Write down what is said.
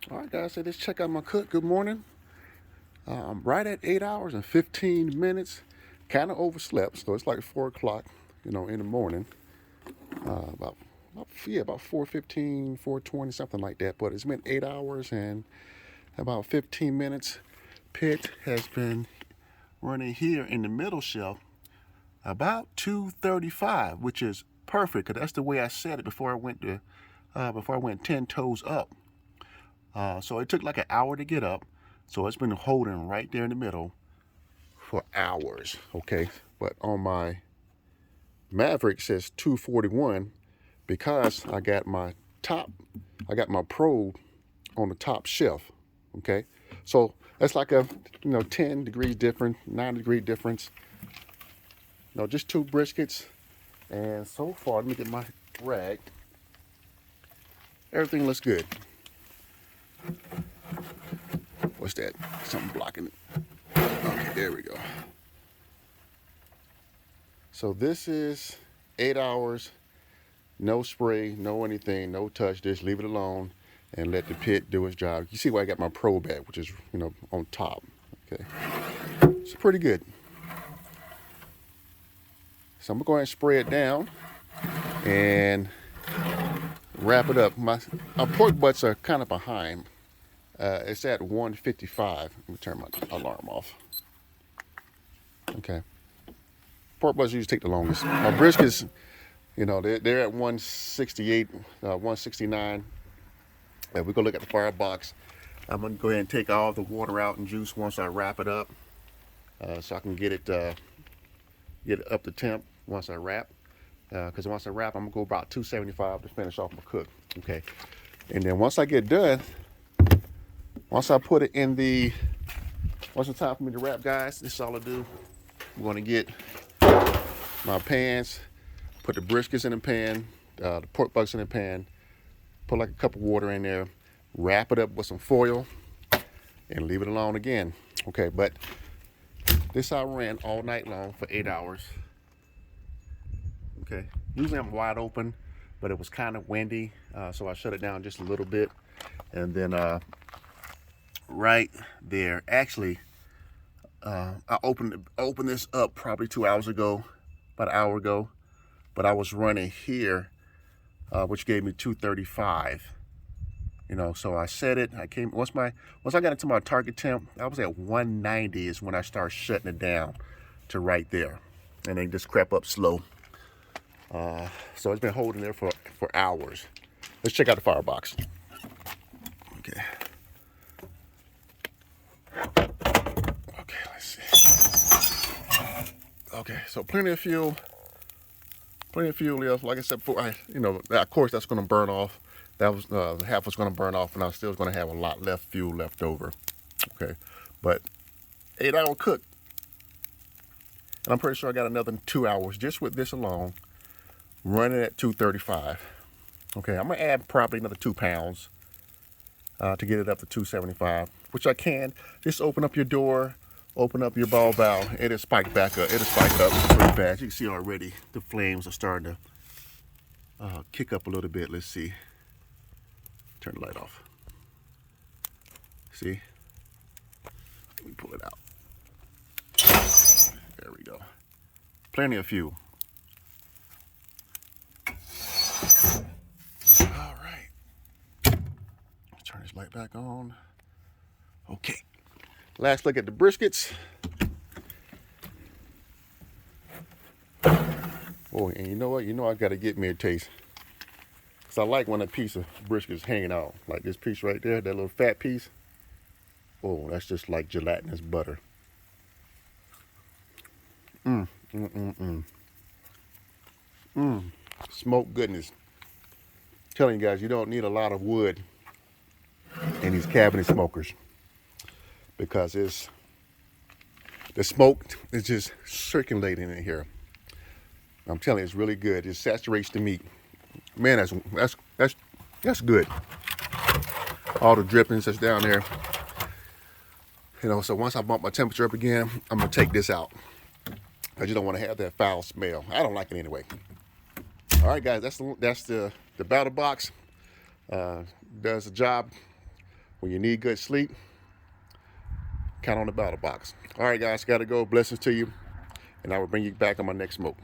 All right, guys, so let's check out my cook. Good morning. I'm right at 8 hours and 15 minutes. Kind of overslept, so it's like 4 o'clock, in the morning. About 4:15, 4:20, something like that. But it's been 8 hours and about 15 minutes. Pit has been running here in the middle shelf about 235, which is perfect, because that's the way I set it before I went 10 toes up. So it took like an hour to get up. So it's been holding right there in the middle for hours. Okay. But on my Maverick says 241 because I got my probe on the top shelf. Okay. So that's like a 10 degrees difference, 9-degree difference. Just two briskets. And so far, let me get my rag. Everything looks good. What's that? Something blocking it. Okay, there we go. So this is 8 hours, no spray, no anything, no touch. Just leave it alone and let the pit do its job. You see why I got my probe at, which is on top. Okay, it's pretty good. So I'm gonna go ahead and spray it down and wrap it up. My pork butts are kind of behind. It's at 155. Let me turn my alarm off. Okay. Pork butts usually take the longest. My briskets, they're at 168, 169. We're going to look at the firebox. I'm going to go ahead and take all the water out and juice once I wrap it up, so I can get it up to temp once I wrap. Because once I wrap, I'm going to go about 275 to finish off my cook. Okay. And then once I get done, once I put it once it's time for me to wrap, guys, this is all I do. I'm going to get my pans, put the briskets in the pan, the pork butts in the pan, put like a cup of water in there, wrap it up with some foil, and leave it alone again. Okay, but this I ran all night long for 8 hours. Okay, usually I'm wide open, but it was kind of windy, so I shut it down just a little bit. And then right there, actually, I opened this up probably 2 hours ago, about an hour ago, but I was running here, which gave me 235. So I set it. Once I got into my target temp, I was at 190 is when I started shutting it down to right there, and then just crept up slow. So it's been holding there for hours. Let's check out the firebox. Okay. Okay, let's see. Okay, so plenty of fuel left. Like I said before, of course that's going to burn off. That was half was going to burn off, and I'm still going to have a lot left fuel left over. Okay, but 8-hour cook, and I'm pretty sure I got another 2 hours just with this alone, running at 235. Okay, I'm gonna add probably another 2 pounds to get it up to 275, which I can. Just open up your door, open up your ball valve, it'll spike back up. It'll spike up pretty fast. You can see already the flames are starting to kick up a little bit. Let's see. Turn the light off. See? Let me pull it out. There we go. Plenty of fuel. All right. Let's turn this light back on. Okay. Last look at the briskets. Oh, and you know what? I got to get me a taste. Because I like when a piece of brisket is hanging out. Like this piece right there, that little fat piece. Oh, that's just like gelatinous butter. Smoke goodness. I'm telling you guys, you don't need a lot of wood in these cabinet smokers. Because the smoke is just circulating in here. I'm telling you, it's really good. It saturates the meat. Man, that's good. All the drippings that's down there. So once I bump my temperature up again, I'm gonna take this out. I just don't want to have that foul smell. I don't like it anyway. All right, guys, that's the battle box. Does the job When you need good sleep, count on the Battle Box. All right, guys, got to go. Blessings to you, and I will bring you back on my next smoke.